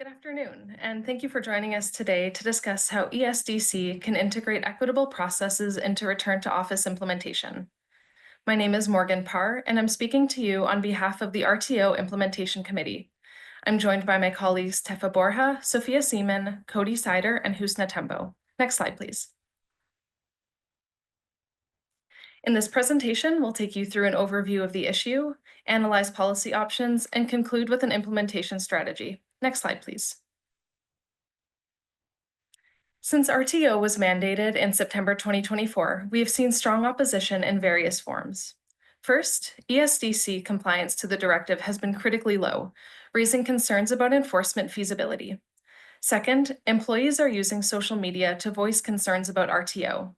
Good afternoon, and thank you for joining us today to discuss how ESDC can integrate equitable processes into return to office implementation. My name is Morgan Parr, and I'm speaking to you on behalf of the RTO Implementation Committee. I'm joined by my colleagues Tefa Borja, Sophia Seaman, Cody Sider, and Husna Tembo. Next slide, please. In this presentation, we'll take you through an overview of the issue, analyze policy options, and conclude with an implementation strategy. Next slide, please. Since RTO was mandated in September 2024, we have seen strong opposition in various forms. First, ESDC compliance to the directive has been critically low, raising concerns about enforcement feasibility. Second, employees are using social media to voice concerns about RTO.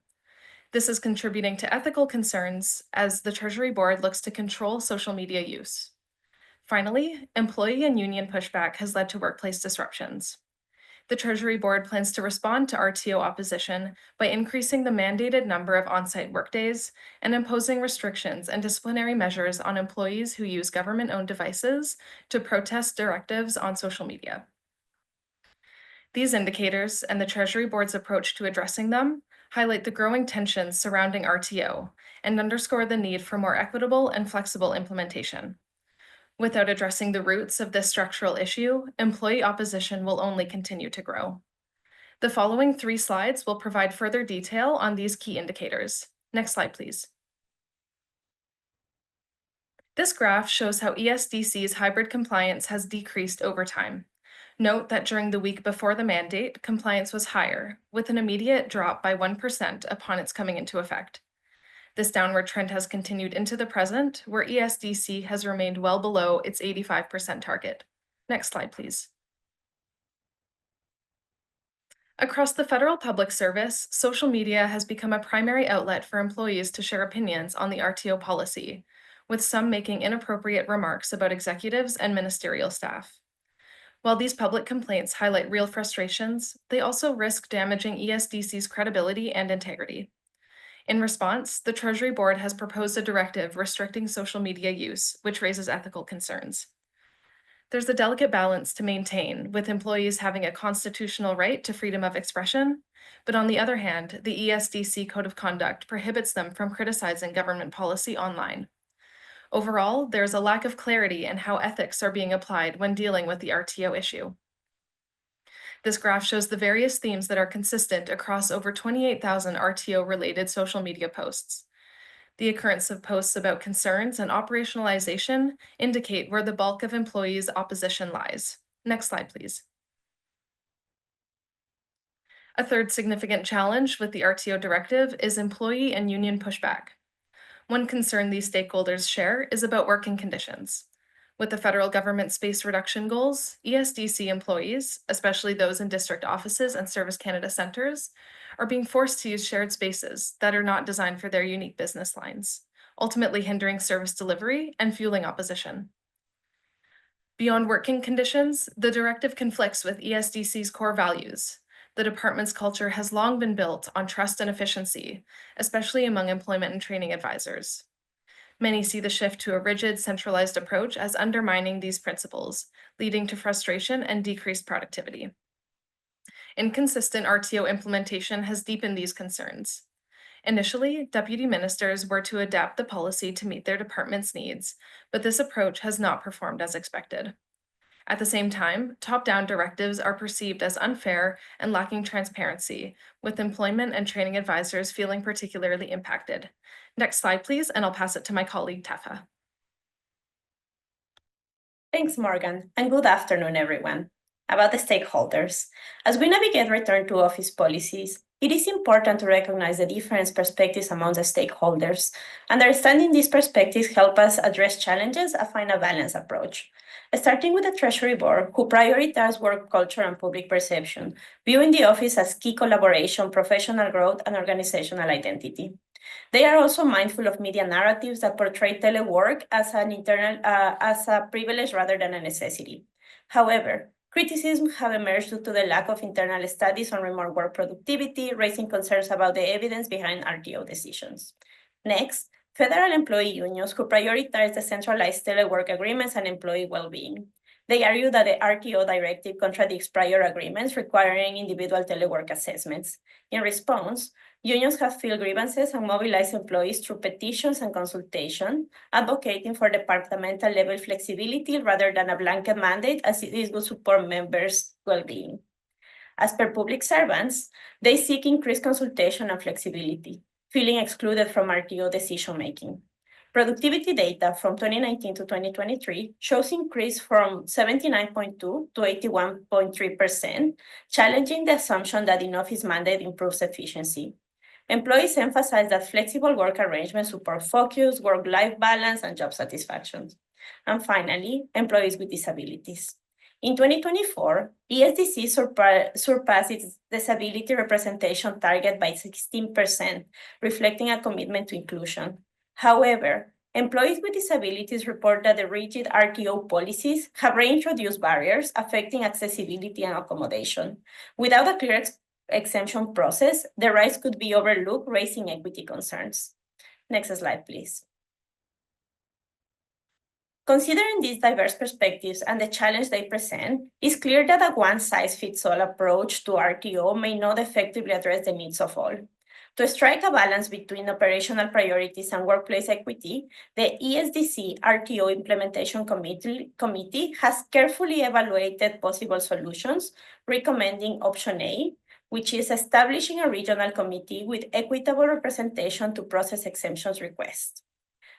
This is contributing to ethical concerns as the Treasury Board looks to control social media use. Finally, employee and union pushback has led to workplace disruptions. The Treasury Board plans to respond to RTO opposition by increasing the mandated number of on-site workdays and imposing restrictions and disciplinary measures on employees who use government-owned devices to protest directives on social media. These indicators and the Treasury Board's approach to addressing them highlight the growing tensions surrounding RTO and underscore the need for more equitable and flexible implementation. Without addressing the roots of this structural issue, employee opposition will only continue to grow. The following 3 slides will provide further detail on these key indicators. Next slide, please. This graph shows how ESDC's hybrid compliance has decreased over time. Note that during the week before the mandate, compliance was higher, with an immediate drop by 1% upon its coming into effect. This downward trend has continued into the present, where ESDC has remained well below its 85% target. Next slide, please. Across the federal public service, social media has become a primary outlet for employees to share opinions on the RTO policy, with some making inappropriate remarks about executives and ministerial staff. While these public complaints highlight real frustrations, they also risk damaging ESDC's credibility and integrity. In response, the Treasury Board has proposed a directive restricting social media use, which raises ethical concerns. There's a delicate balance to maintain, with employees having a constitutional right to freedom of expression, but on the other hand, the ESDC Code of Conduct prohibits them from criticizing government policy online. Overall, there's a lack of clarity in how ethics are being applied when dealing with the RTO issue. This graph shows the various themes that are consistent across over 28,000 RTO-related social media posts. The occurrence of posts about concerns and operationalization indicate where the bulk of employees' opposition lies. Next slide, please. A third significant challenge with the RTO directive is employee and union pushback. One concern these stakeholders share is about working conditions. With the federal government's space reduction goals, ESDC employees, especially those in district offices and Service Canada centers, are being forced to use shared spaces that are not designed for their unique business lines, ultimately hindering service delivery and fueling opposition. Beyond working conditions, the directive conflicts with ESDC's core values. The department's culture has long been built on trust and efficiency, especially among employment and training advisors. Many see the shift to a rigid, centralized approach as undermining these principles, leading to frustration and decreased productivity. Inconsistent RTO implementation has deepened these concerns. Initially, deputy ministers were to adapt the policy to meet their department's needs, but this approach has not performed as expected. At the same time, top-down directives are perceived as unfair and lacking transparency, with employment and training advisors feeling particularly impacted. Next slide, please, and I'll pass it to my colleague, Tefa. Thanks, Morgan, and good afternoon, everyone. About the stakeholders. As we navigate return to office policies, it is important to recognize the different perspectives among the stakeholders. Understanding these perspectives help us address challenges and find a balanced approach. Starting with the Treasury Board, who prioritize work culture and public perception, viewing the office as key collaboration, professional growth, and organizational identity. They are also mindful of media narratives that portray telework as a privilege rather than a necessity. However, criticisms have emerged due to the lack of internal studies on remote work productivity, raising concerns about the evidence behind RTO decisions. Next, federal employee unions who prioritize the centralized telework agreements and employee well-being. They argue that the RTO directive contradicts prior agreements requiring individual telework assessments. In response, unions have filed grievances and mobilized employees through petitions and consultation, advocating for departmental level flexibility rather than a blanket mandate, as this would support members' well-being. As per public servants, they seek increased consultation and flexibility, feeling excluded from RTO decision-making. Productivity data from 2019 to 2023 shows increase from 79.2 to 81.3%, challenging the assumption that in-office mandate improves efficiency. Employees emphasize that flexible work arrangements support focus, work-life balance, and job satisfaction. And finally, employees with disabilities. In 2024, ESDC surpassed its disability representation target by 16%, reflecting a commitment to inclusion. However, employees with disabilities report that the rigid RTO policies have reintroduced barriers affecting accessibility and accommodation. Without a clear exemption process, the rights could be overlooked, raising equity concerns. Next slide, please. Considering these diverse perspectives and the challenge they present, it's clear that a one-size-fits-all approach to RTO may not effectively address the needs of all. To strike a balance between operational priorities and workplace equity, the ESDC RTO Implementation Committee has carefully evaluated possible solutions, recommending option A, which is establishing a regional committee with equitable representation to process exemptions requests.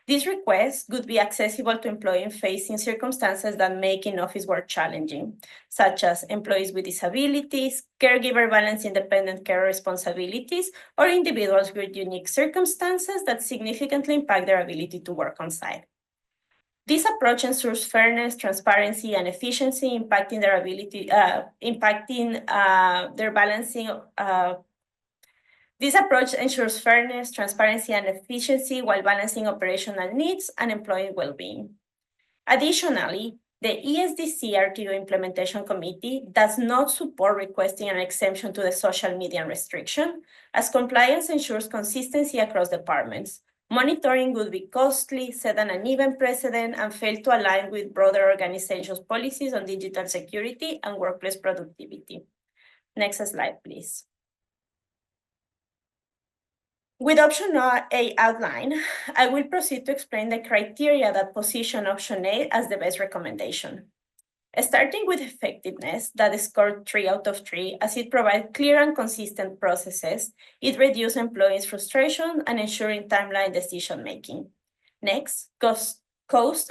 These requests could be accessible to employees facing circumstances that make in-office work challenging, such as employees with disabilities, caregiver balance independent care responsibilities, or individuals with unique circumstances that significantly impact their ability to work on site. This approach ensures fairness, transparency, and efficiency, impacting their ability, their balancing. This approach ensures fairness, transparency, and efficiency while balancing operational needs and employee well-being. Additionally, the ESDC RTO Implementation Committee does not support requesting an exemption to the social media restriction, as compliance ensures consistency across departments. Monitoring would be costly, set an uneven precedent, and fail to align with broader organizations' policies on digital security and workplace productivity. Next slide, please. With option A outlined, I will proceed to explain the criteria that position option A as the best recommendation. Starting with effectiveness, that scored 3 out of 3, as it provides clear and consistent processes, it reduces employees' frustration and ensuring timeline decision-making. Next, cost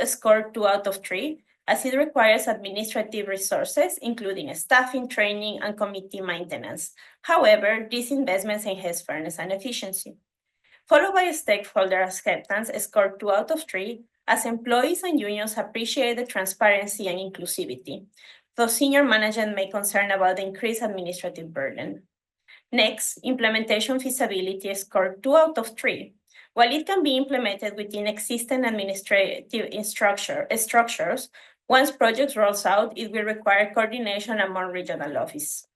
scored 2 out of 3, as it requires administrative resources, including staffing, training, and committee maintenance. However, these investments enhance fairness and efficiency. Followed by stakeholder acceptance, scored 2 out of 3, as employees and unions appreciate the transparency and inclusivity, though senior management may concern about the increased administrative burden. Next, implementation feasibility scored 2 out of 3. While it can be implemented within existing administrative structures, once projects rolls out, it will require coordination among regional offices.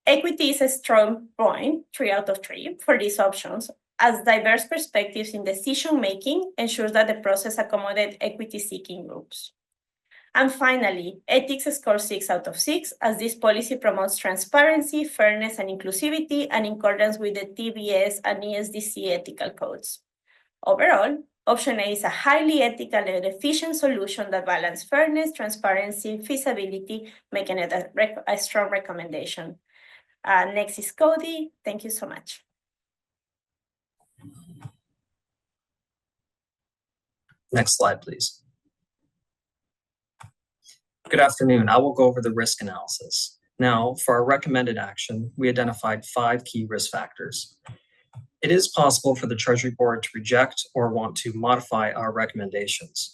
Equity is a strong point, 3 out of 3, for these options, as diverse perspectives in decision-making ensures that the process accommodates equity-seeking groups. And finally, ethics scores 6 out of 6, as this policy promotes transparency, fairness, and inclusivity, and in accordance with the TBS and ESDC ethical codes. Overall, option A is a highly ethical and efficient solution that balances fairness, transparency, feasibility, making it a strong recommendation. Next is Cody. Thank you so much. Next slide, please. Good afternoon. I will go over the risk analysis. Now, for our recommended action, we identified 5 key risk factors. It is possible for the Treasury Board to reject or want to modify our recommendations.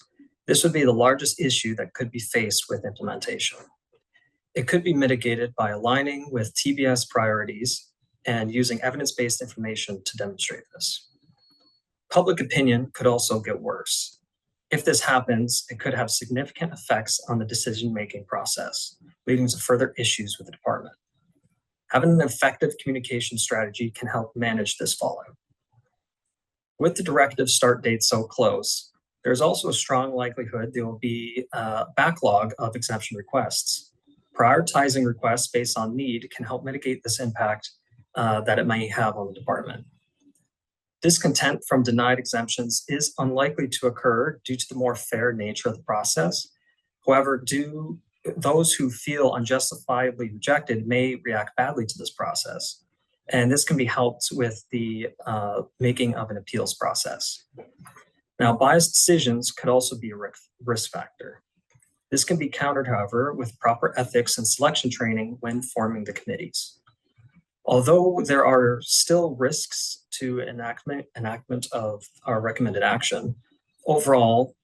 This would be the largest issue that could be faced with implementation. It could be mitigated by aligning with TBS priorities and using evidence-based information to demonstrate this. Public opinion could also get worse. If this happens, it could have significant effects on the decision-making process, leading to further issues with the department. Having an effective communication strategy can help manage this fallout. With the directive start date so close, There's also a strong likelihood there will be a backlog of exemption requests. Prioritizing requests based on need can help mitigate this impact that it may have on the department. Discontent from denied exemptions is unlikely to occur due to the more fair nature of the process. However, those who feel unjustifiably rejected may react badly to this process, and this can be helped with the making of an appeals process. Now, biased decisions could also be a risk factor. This can be countered, however, with proper ethics and selection training when forming the committees. Although there are still risks to enactment of our recommended action, overall,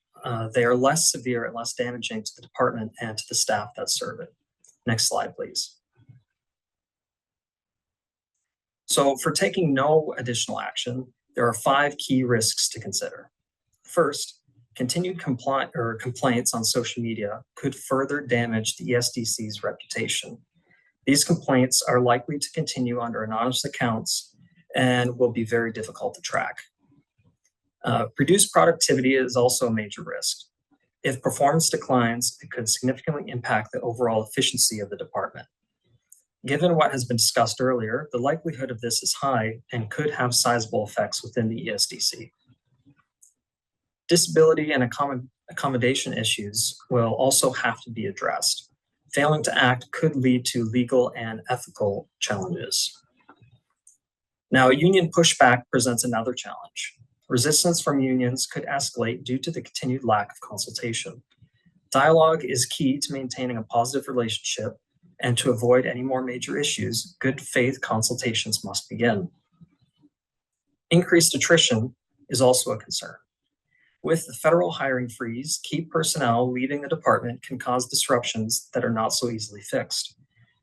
they are less severe and less damaging to the department and to the staff that serve it. Next slide, please. So for taking no additional action, there are 5 key risks to consider. First, continued complaints on social media could further damage the ESDC's reputation. These complaints are likely to continue under anonymous accounts and will be very difficult to track. Reduced productivity is also a major risk. If performance declines, it could significantly impact the overall efficiency of the department. Given what has been discussed earlier, the likelihood of this is high and could have sizable effects within the ESDC. Disability and accommodation issues will also have to be addressed. Failing to act could lead to legal and ethical challenges. Now, union pushback presents another challenge. Resistance from unions could escalate due to the continued lack of consultation. Dialogue is key to maintaining a positive relationship, and to avoid any more major issues, good faith consultations must begin. Increased attrition is also a concern. With the federal hiring freeze, key personnel leaving the department can cause disruptions that are not so easily fixed.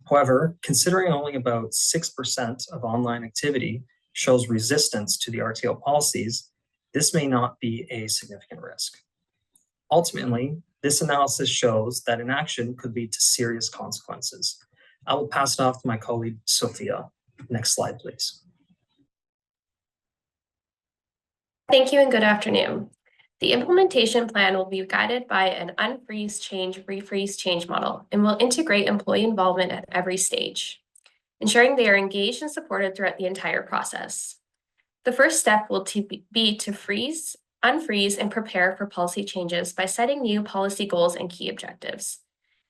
However, considering only about 6% of online activity shows resistance to the RTO policies, this may not be a significant risk. Ultimately, this analysis shows that inaction could lead to serious consequences. I will pass it off to my colleague, Sophia. Next slide, please. Thank you and good afternoon. The implementation plan will be guided by an unfreeze change, refreeze change model and will integrate employee involvement at every stage, ensuring they are engaged and supported throughout the entire process. The first step will be to freeze, unfreeze, and prepare for policy changes by setting new policy goals and key objectives.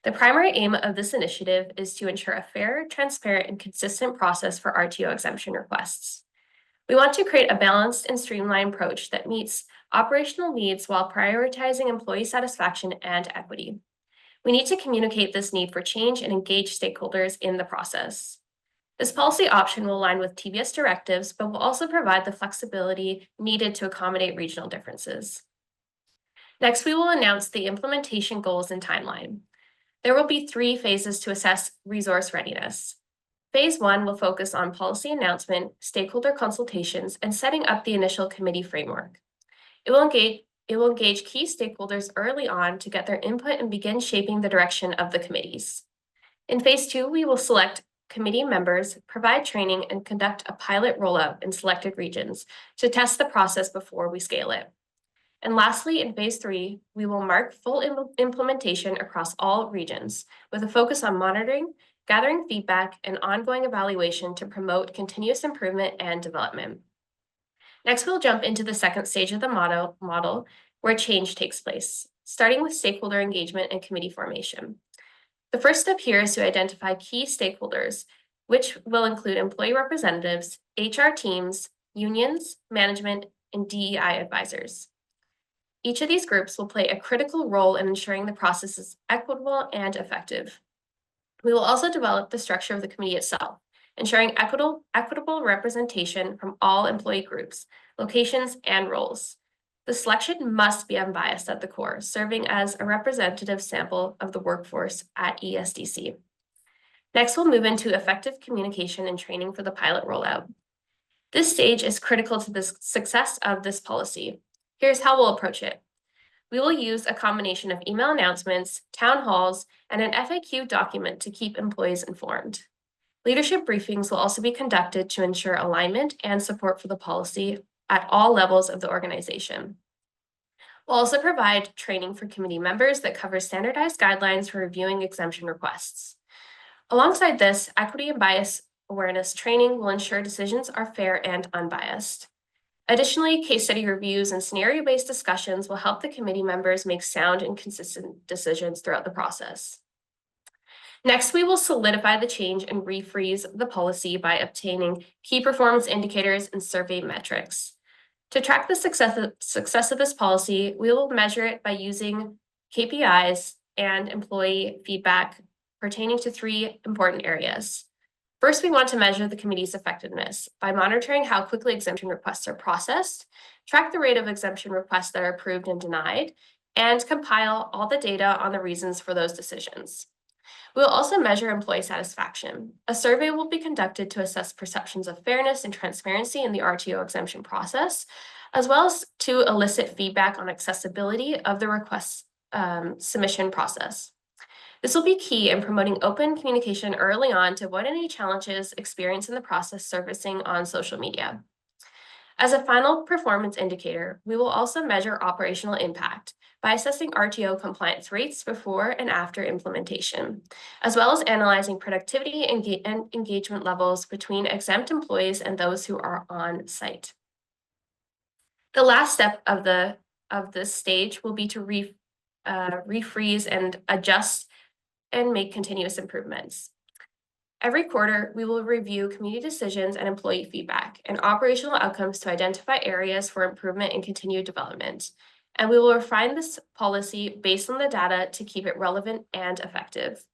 The primary aim of this initiative is to ensure a fair, transparent, and consistent process for RTO exemption requests. We want to create a balanced and streamlined approach that meets operational needs while prioritizing employee satisfaction and equity. We need to communicate this need for change and engage stakeholders in the process. This policy option will align with TBS directives, but will also provide the flexibility needed to accommodate regional differences. Next, we will announce the implementation goals and timeline. There will be 3 phases to assess resource readiness. Phase 1 will focus on policy announcement, stakeholder consultations, and setting up the initial committee framework. It will engage key stakeholders early on to get their input and begin shaping the direction of the committees. In Phase 2, we will select committee members, provide training, and conduct a pilot rollout in selected regions to test the process before we scale it. And lastly, in Phase 3, we will mark full implementation across all regions with a focus on monitoring, gathering feedback, and ongoing evaluation to promote continuous improvement and development. Next, we'll jump into the second stage of the model where change takes place, starting with stakeholder engagement and committee formation. The first step here is to identify key stakeholders, which will include employee representatives, HR teams, unions, management, and DEI advisors. Each of these groups will play a critical role in ensuring the process is equitable and effective. We will also develop the structure of the committee itself, ensuring equitable representation from all employee groups, locations, and roles. The selection must be unbiased at the core, serving as a representative sample of the workforce at ESDC. Next, we'll move into effective communication and training for the pilot rollout. This stage is critical to the success of this policy. Here's how we'll approach it. We will use a combination of email announcements, town halls, and an FAQ document to keep employees informed. Leadership briefings will also be conducted to ensure alignment and support for the policy at all levels of the organization. We'll also provide training for committee members that covers standardized guidelines for reviewing exemption requests. Alongside this, equity and bias awareness training will ensure decisions are fair and unbiased. Additionally, case study reviews and scenario-based discussions will help the committee members make sound and consistent decisions throughout the process. Next, we will solidify the change and refreeze the policy by obtaining key performance indicators and survey metrics. To track the success of this policy, we will measure it by using KPIs and employee feedback pertaining to 3 important areas. First, we want to measure the committee's effectiveness by monitoring how quickly exemption requests are processed, track the rate of exemption requests that are approved and denied, and compile all the data on the reasons for those decisions. We'll also measure employee satisfaction. A survey will be conducted to assess perceptions of fairness and transparency in the RTO exemption process, as well as to elicit feedback on accessibility of the request submission process. This will be key in promoting open communication early on to avoid any challenges experienced in the process surfacing on social media. As a final performance indicator, we will also measure operational impact by assessing RTO compliance rates before and after implementation, as well as analyzing productivity and engagement levels between exempt employees and those who are on site. The last step of this stage will be to refreeze and adjust and make continuous improvements. Every quarter, we will review community decisions and employee feedback and operational outcomes to identify areas for improvement and continued development. And we will refine this policy based on the data to keep it relevant and effective.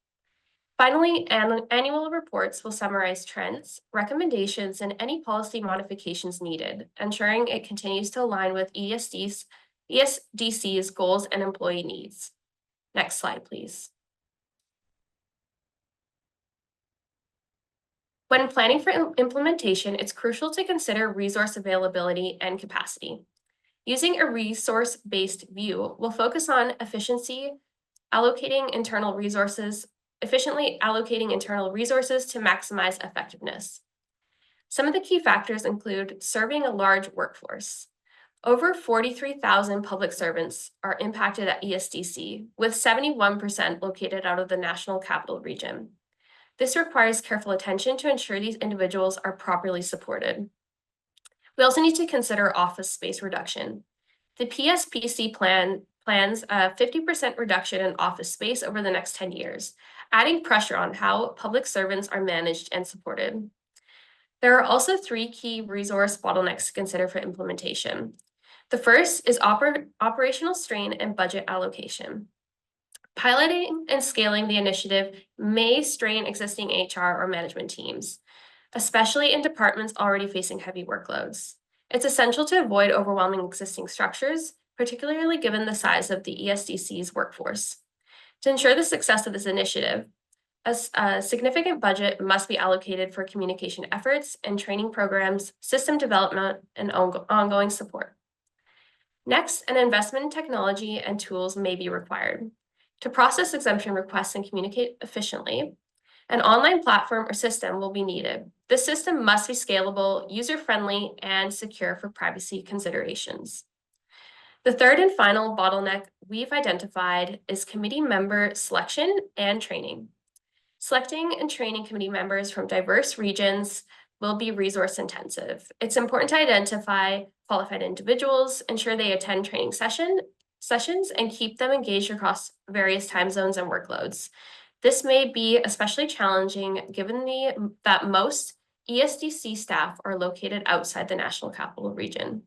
Finally, annual reports will summarize trends, recommendations, and any policy modifications needed, ensuring it continues to align with ESDC's goals and employee needs. Next slide, please. When planning for implementation, it's crucial to consider resource availability and capacity. Using a resource-based view, we'll focus on efficiently allocating internal resources to maximize effectiveness. Some of the key factors include serving a large workforce. Over 43,000 public servants are impacted at ESDC, with 71% located out of the National Capital Region. This requires careful attention to ensure these individuals are properly supported. We also need to consider office space reduction. The PSPC plans a 50% reduction in office space over the next 10 years, adding pressure on how public servants are managed and supported. There are also 3 key resource bottlenecks to consider for implementation. The first is operational strain and budget allocation. Piloting and scaling the initiative may strain existing HR or management teams, especially in departments already facing heavy workloads. It's essential to avoid overwhelming existing structures, particularly given the size of the ESDC's workforce. To ensure the success of this initiative, a significant budget must be allocated for communication efforts and training programs, system development, and ongoing support. Next, an investment in technology and tools may be required. To process exemption requests and communicate efficiently, an online platform or system will be needed. This system must be scalable, user-friendly, and secure for privacy considerations. The third and final bottleneck we've identified is committee member selection and training. Selecting and training committee members from diverse regions will be resource intensive. It's important to identify qualified individuals, ensure they attend training sessions, and keep them engaged across various time zones and workloads. This may be especially challenging given that most ESDC staff are located outside the National Capital Region.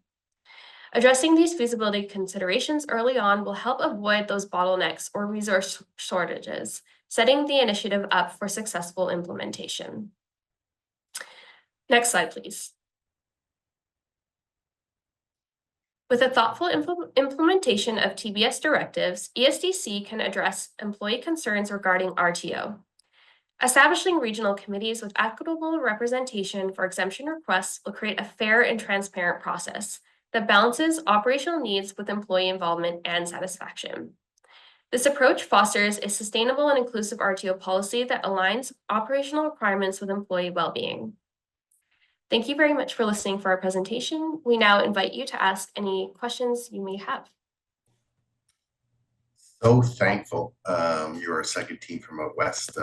Addressing these feasibility considerations early on will help avoid those bottlenecks or resource shortages, setting the initiative up for successful implementation. Next slide, please. With a thoughtful implementation of TBS directives, ESDC can address employee concerns regarding RTO. Establishing regional committees with equitable representation for exemption requests will create a fair and transparent process that balances operational needs with employee involvement and satisfaction. This approach fosters a sustainable and inclusive RTO policy that aligns operational requirements with employee well-being. Thank you very much for listening for our presentation. We now invite you to ask any questions you may have. So thankful you're a second team from out west.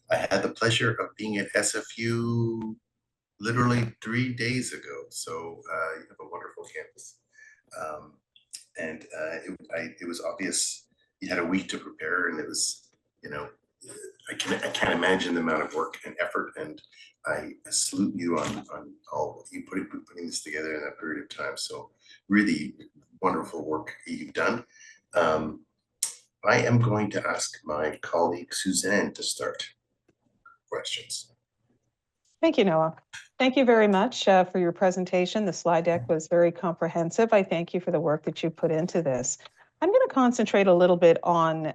I had the pleasure of being at SFU literally 3 days ago. So you have a wonderful campus. It was obvious you had a week to prepare, and it was, you know, I can't imagine the amount of work and effort, and I salute you on all you putting this together in that period of time. So really wonderful work you've done. I am going to ask my colleague Suzanne to start questions. Thank you, Noah. Thank you very much for your presentation. The slide deck was very comprehensive. I thank you for the work that you put into this. I'm going to concentrate a little bit on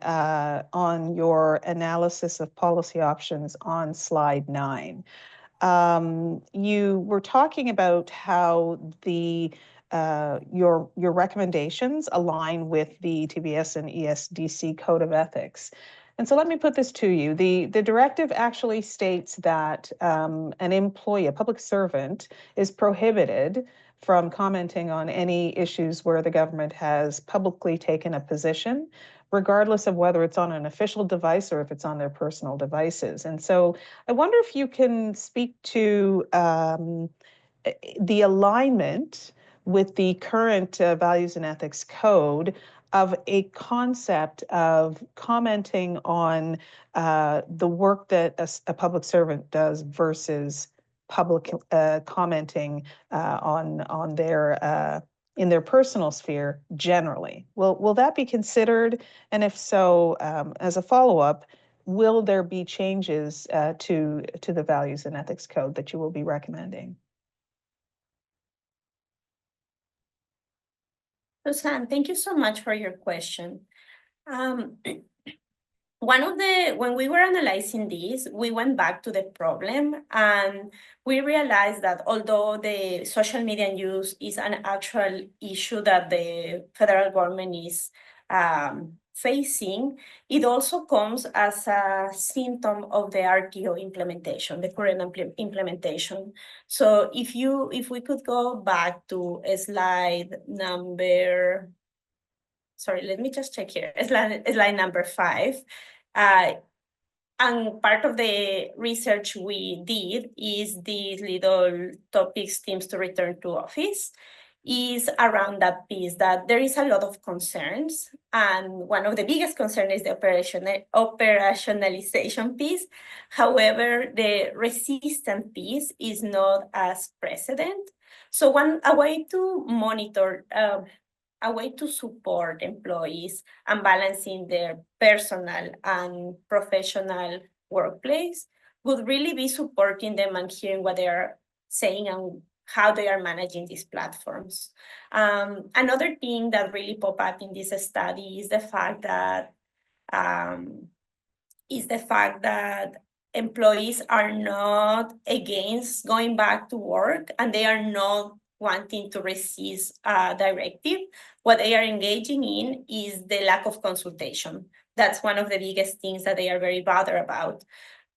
your analysis of policy options on slide 9. You were talking about how your recommendations align with the TBS and ESDC Code of Ethics. And so let me put this to you. The directive actually states that an employee, a public servant, is prohibited from commenting on any issues where the government has publicly taken a position, regardless of whether it's on an official device or if it's on their personal devices. And so I wonder if you can speak to the alignment with the current Values and Ethics Code of a concept of commenting on the work that a public servant does versus public commenting on their in their personal sphere generally. Will that be considered? And if so, as a follow-up, will there be changes to the Values and Ethics Code that you will be recommending? Suzanne, thank you so much for your question. When we were analyzing this, we went back to the problem and we realized that although the social media use is an actual issue that the federal government is facing, it also comes as a symptom of the RTO implementation, the current implementation. So if we could go back to slide number, sorry, let me just check here, slide number 5. And part of the research we did is these little topics, themes to return to office, is around that piece that there is a lot of concerns. And one of the biggest concerns is the operationalization piece. However, the resistant piece is not as precedent. So a way to monitor, a way to support employees and balancing their personal and professional workplace would really be supporting them and hearing what they are saying and how they are managing these platforms. Another thing that really popped up in this study is the fact that employees are not against going back to work and they are not wanting to resist a directive. What they are engaging in is the lack of consultation. That's one of the biggest things that they are very bothered about.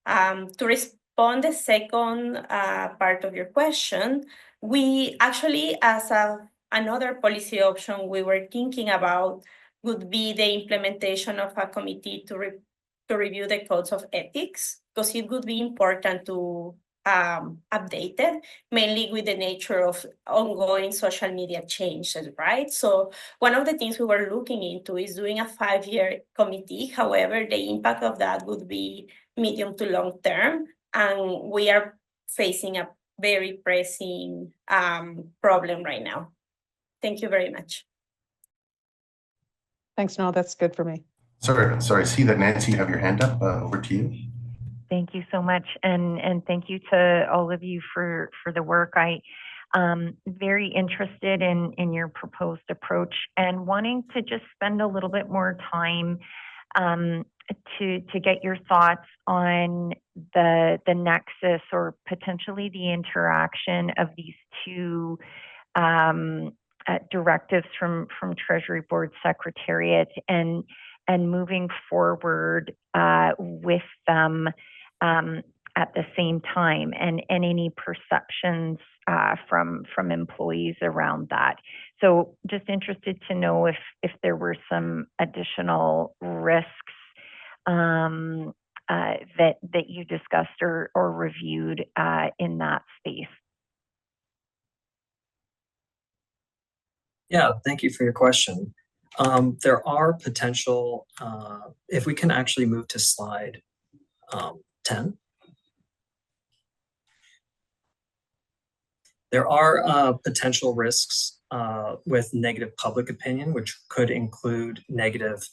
To respond the second part of your question, we actually, as another policy option we were thinking about would be the implementation of a committee to review the codes of ethics, because it would be important to update it, mainly with the nature of ongoing social media changes, right? So one of the things we were looking into is doing a 5-year committee. However, the impact of that would be medium to long term, and we are facing a very pressing problem right now. Thank you very much. Thanks, Noel. That's good for me. Sorry, I see that Nancy, you have your hand up. Over to you. Thank you so much, and thank you to all of you for the work. I very interested in your proposed approach and wanting to just spend a little bit more time to get your thoughts on the nexus or potentially the interaction of these two directives from Treasury Board Secretariat and moving forward with them at the same time, and any perceptions from employees around that. So just interested to know if there were some additional risks that you discussed or reviewed in that space. Yeah, thank you for your question. There are potential, if we can actually move to slide 10. There are potential risks with negative public opinion, which could include negative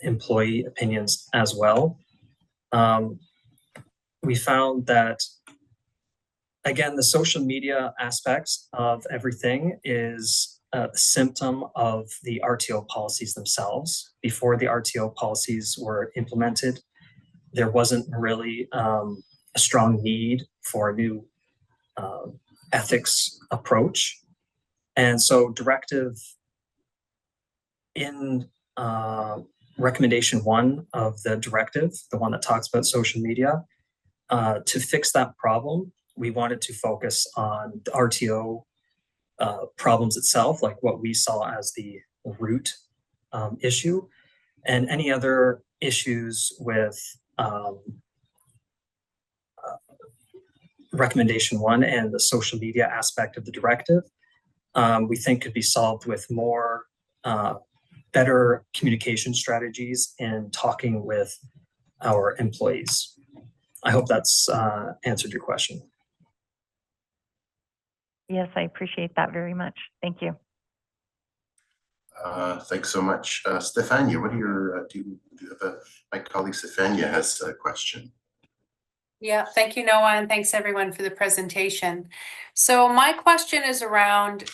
employee opinions as well. We found that, again, the social media aspects of everything is a symptom of the RTO policies themselves. Before the RTO policies were implemented, there wasn't really a strong need for a new ethics approach. And so directive in recommendation 1 of the directive, the one that talks about social media, to fix that problem, we wanted to focus on the RTO problems itself, like what we saw as the root issue, and any other issues with recommendation 1 and the social media aspect of the directive, we think could be solved with more better communication strategies and talking with our employees. I hope that's answered your question. Yes, I appreciate that very much. Thank you. Thanks so much. Stefania, what are your, do you have my colleague Stefania has a question. Yeah, thank you, Noah, and thanks everyone for the presentation. So my question is around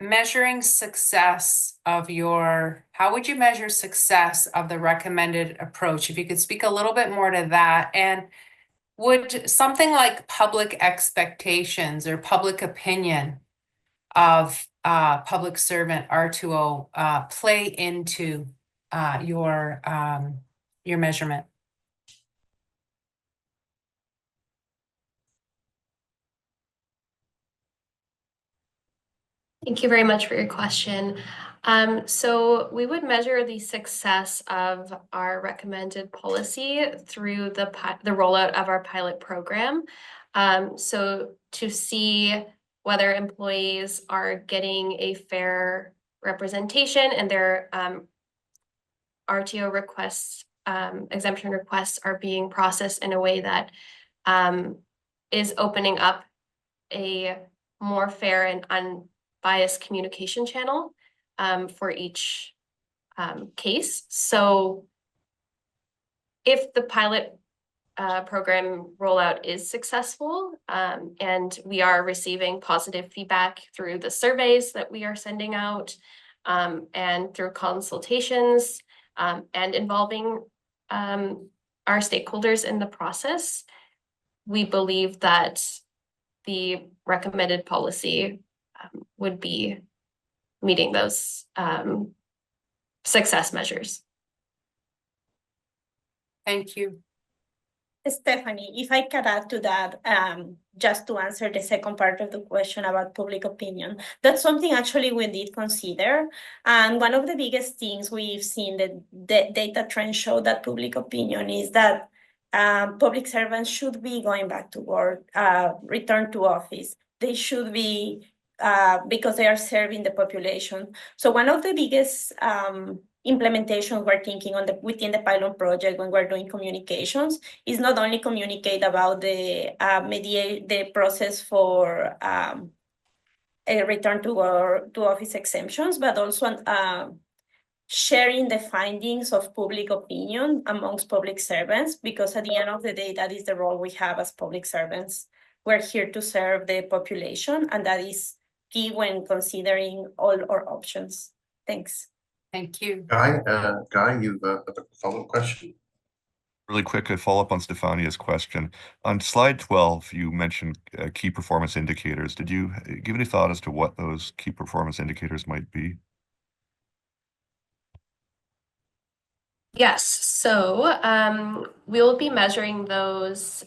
measuring success of how would you measure success of the recommended approach? If you could speak a little bit more to that, and would something like public expectations or public opinion of public servant R2O play into your measurement? Thank you very much for your question. So we would measure the success of our recommended policy through the rollout of our pilot program. So to see whether employees are getting a fair representation and their RTO requests, exemption requests are being processed in a way that is opening up a more fair and unbiased communication channel for each case. So if the pilot program rollout is successful and we are receiving positive feedback through the surveys that we are sending out and through consultations and involving our stakeholders in the process, we believe that the recommended policy would be meeting those success measures. Thank you. Stephanie, if I could add to that, just to answer the second part of the question about public opinion, that's something actually we did consider. And one of the biggest things we've seen that the data trends show that public opinion is that public servants should be going back to work, return to office. They should be, because they are serving the population. So one of the biggest implementation we're thinking on within the pilot project when we're doing communications is not only communicate about the the process for a return to office exemptions, but also sharing the findings of public opinion amongst public servants, because at the end of the day, that is the role we have as public servants. We're here to serve the population, and that is key when considering all our options. Thanks. Thank you. Guy, you've a follow-up question? Really quick, a follow-up on Stefania's question. On slide 12, you mentioned key performance indicators. Did you give any thought as to what those key performance indicators might be? Yes, so we'll be measuring those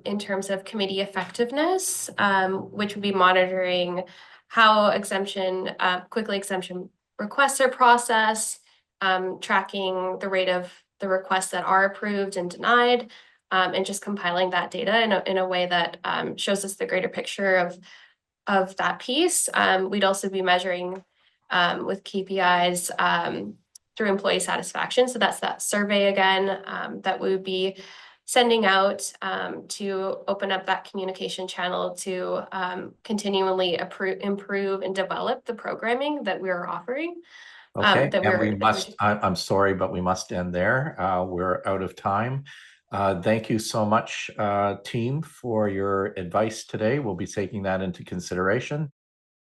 in terms of committee effectiveness, which would be monitoring how exemption, quickly exemption requests are processed, tracking the rate of the requests that are approved and denied, and just compiling that data in a way that shows us the greater picture of that piece. We'd also be measuring with KPIs through employee satisfaction. So that's that survey again that we would be sending out to open up that communication channel to continually improve and develop the programming that we're offering. Okay, that and we're- we must, I'm sorry, but we must end there. We're out of time. Thank you so much, team, for your advice today. We'll be taking that into consideration.